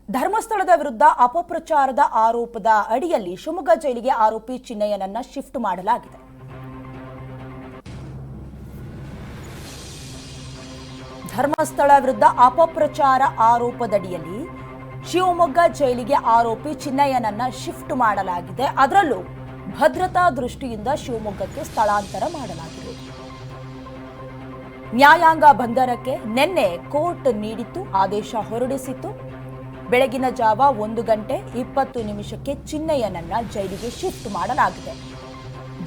ಧರ್ಮಸ್ಥಳದ ವಿರುದ್ಧ ಅಪಪ್ರಚಾರದ ಆರೋಪದ ಅಡಿಯಲ್ಲಿ ಶಿವಮೊಗ್ಗ ಜೈಲಿಗೆ ಆರೋಪಿ ಚಿನ್ನಯ್ಯನನ್ನ ಶಿಫ್ಟ್ ಮಾಡಲಾಗಿದೆ. ಧರ್ಮಸ್ಥಳ ವಿರುದ್ಧ ಅಪಪ್ರಚಾರ ಆರೋಪದಡಿಯಲ್ಲಿ ಶಿವಮೊಗ್ಗ ಜೈಲಿಗೆ ಆರೋಪಿ ಚಿನ್ನಯ್ಯನನ್ನ ಶಿಫ್ಟ್ ಮಾಡಲಾಗಿದೆ. ಅದರಲ್ಲೂ ಭದ್ರತಾ ದೃಷ್ಟಿಯಿಂದ ಶಿವಮೊಗ್ಗಕ್ಕೆ ಸ್ಥಳಾಂತರ ಮಾಡಲಾಗಿದೆ. ನ್ಯಾಯಾಂಗ ಬಂಧನಕ್ಕೆ ನಿನ್ನೆ ಕೋರ್ಟ್ ನೀಡಿತ್ತು, ಆದೇಶ ಹೊರಡಿಸಿತ್ತು. ಬೆಳಗಿನ ಜಾವ 1:20 ಚಿನ್ನಯ್ಯನನ್ನ ಜೈಲಿಗೆ ಶಿಫ್ಟ್ ಮಾಡಲಾಗಿದೆ.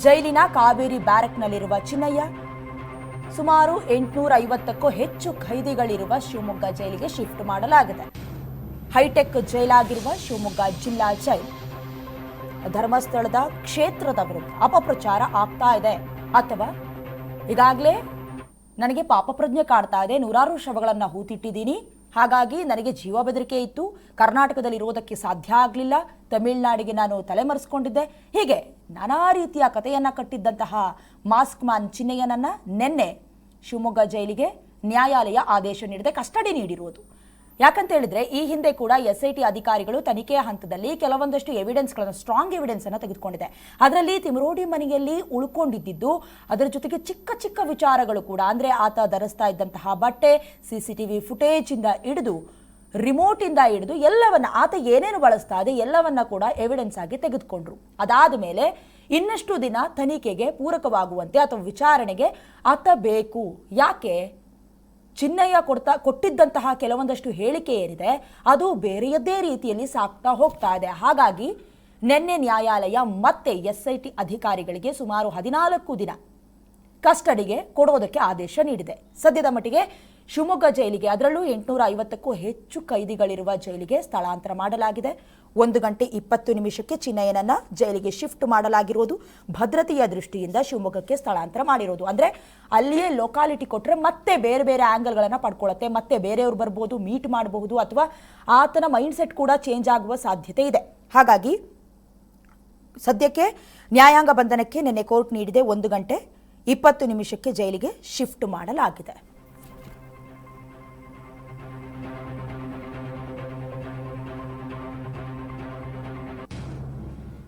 ಜೈಲಿನ ಕಾವೇರಿ ಬ್ಯಾರಕ್ನಲ್ಲಿರುವ ಚಿನ್ನಯ್ಯ ಸುಮಾರು 850ಕ್ಕೂ ಹೆಚ್ಚು ಖೈದಿಗಳಿರುವ ಶಿವಮೊಗ್ಗ ಜೈಲಿಗೆ ಶಿಫ್ಟ್ ಮಾಡಲಾಗಿದೆ. ಹೈಟೆಕ್ ಜೈಲಾಗಿರುವ ಶಿವಮೊಗ್ಗ ಜಿಲ್ಲಾ ಜೈಲ್ ಧರ್ಮಸ್ಥಳದ ಕ್ಷೇತ್ರದ ವಿರುದ್ಧ ಅಪಪ್ರಚಾರ ಆಗ್ತಾ ಇದೆ, ಅಥವಾ ಈಗಾಗಲೇ ನನಗೆ ಪಾಪಪ್ರಜ್ಞೆ ಕಾಡ್ತಾ ಇದೆ, 100 ಶವಗಳನ್ನು ಹೂತಿಟ್ಟಿದ್ದೀನಿ, ಹಾಗಾಗಿ ನನಗೆ ಜೀವ ಬೆದರಿಕೆ ಇತ್ತು, ಕರ್ನಾಟಕದಲ್ಲಿ ಇರೋದಕ್ಕೆ ಸಾಧ್ಯ ಆಗಲಿಲ್ಲ, ತಮಿಳುನಾಡಿಗೆ ನಾನು ತಲೆಮರೆಸ್ಕೊಂಡಿದ್ದೆ, ಹೀಗೆ ನಾನಾ ರೀತಿಯ ಕಥೆಯನ್ನು ಕಟ್ಟಿದ್ದಂತಹ ಮಾಸ್ಕ್ ಮ್ಯಾನ್ ಚಿನ್ನಯ್ಯನನ್ನ ನಿನ್ನೆ ಶಿವಮೊಗ್ಗ ಜೈಲಿಗೆ ನ್ಯಾಯಾಲಯ ಆದೇಶ ನೀಡಿದೆ, ಕಸ್ಟಡಿ ನೀಡಿರುವುದು. ಯಾಕಂತ ಹೇಳಿದ್ರೆ ಈ ಹಿಂದೆ ಕೂಡ SIT ಅಧಿಕಾರಿಗಳು ತನಿಖೆಯ ಹಂತದಲ್ಲಿ ಕೆಲವೊಂದಷ್ಟು ಎವಿಡೆನ್ಸ್ಗಳನ್ನು, ಸ್ಟ್ರಾಂಗ್ ಎವಿಡೆನ್ಸ್ ಅನ್ನು ತೆಗೆದುಕೊಂಡಿದೆ. ಅದರಲ್ಲಿ ತಿಮರೋಡಿ ಮನೆಯಲ್ಲಿ ಉಳ್ಕೊಂಡಿದ್ದು, ಅದರ ಜೊತೆಗೆ ಚಿಕ್ಕ ಚಿಕ್ಕ ವಿಚಾರಗಳು ಕೂಡ, ಅಂದ್ರೆ ಆತ ಧರಿಸ್ತಾ ಇದ್ದಂತಹ ಬಟ್ಟೆ, CCTV ಫುಟೇಜ್ ಇಂದ ಹಿಡಿದು, ರಿಮೋಟ್ ಇಂದ ಹಿಡಿದು ಎಲ್ಲವನ್ನ, ಆತ ಏನೇನು ಬಳಸ್ತಾ ಇದೆ ಎಲ್ಲವನ್ನ ಕೂಡ ಎವಿಡೆನ್ಸ್ ಆಗಿ ತೆಗೆದುಕೊಂಡ್ರು. ಅದಾದ ಮೇಲೆ ಇನ್ನಷ್ಟು ದಿನ ತನಿಖೆಗೆ ಪೂರಕವಾಗುವಂತೆ ಅಥವಾ ವಿಚಾರಣೆಗೆ ಆತ ಬೇಕು. ಯಾಕೆ? ಚಿನ್ನಯ್ಯ ಕೊಟ್ಟಿದ್ದಂತಹ ಕೆಲವೊಂದಷ್ಟು ಹೇಳಿಕೆ ಏನಿದೆ ಅದು ಬೇರೆಯದ್ದೇ ರೀತಿಯಲ್ಲಿ ಸಾಕ್ತಾ ಹೋಗ್ತಾ ಇದೆ. ಹಾಗಾಗಿ ನಿನ್ನೆ ನ್ಯಾಯಾಲಯ ಮತ್ತೆ SIT ಅಧಿಕಾರಿಗಳಿಗೆ ಸುಮಾರು 14 ದಿನ ಕಸ್ಟಡಿಗೆ ಕೊಡೋದಕ್ಕೆ ಆದೇಶ ನೀಡಿದೆ. ಸದ್ಯದ ಮಟ್ಟಿಗೆ ಶಿವಮೊಗ್ಗ ಜೈಲಿಗೆ, ಅದರಲ್ಲೂ 850ಕ್ಕೂ ಹೆಚ್ಚು ಖೈದಿಗಳಿರುವ ಜೈಲಿಗೆ ಸ್ಥಳಾಂತರ ಮಾಡಲಾಗಿದೆ. 1:20 ಚಿನ್ನಯ್ಯನನ್ನ ಜೈಲಿಗೆ ಶಿಫ್ಟ್ ಮಾಡಲಾಗಿರೋದು. ಭದ್ರತೆಯ ದೃಷ್ಟಿಯಿಂದ ಶಿವಮೊಗ್ಗಕ್ಕೆ ಸ್ಥಳಾಂತರ ಮಾಡಿರೋದು. ಅಂದ್ರೆ ಅಲ್ಲಿಯೇ ಲೊಕಾಲಿಟಿ ಕೊಟ್ಟರೆ ಮತ್ತೆ ಬೇರೆ ಬೇರೆ ಆಂಗಲ್ಗಳನ್ನು ಪಡ್ಕೊಳ್ಳುತ್ತೆ, ಮತ್ತೆ ಬೇರೆಯವರು ಬರ್ಬೋದು, ಮೀಟ್ ಮಾಡಬಹುದು, ಅಥವಾ ಆತನ ಮೈಂಡ್ ಸೆಟ್ ಕೂಡ ಚೇಂಜ್ ಆಗುವ ಸಾಧ್ಯತೆ ಇದೆ. ಹಾಗಾಗಿ ಸದ್ಯಕ್ಕೆ ನ್ಯಾಯಾಂಗ ಬಂಧನಕ್ಕೆ ನಿನ್ನೆ ಕೋರ್ಟ್ ನೀಡಿದೆ. 1:20 ಜೈಲಿಗೆ ಶಿಫ್ಟ್ ಮಾಡಲಾಗಿದೆ.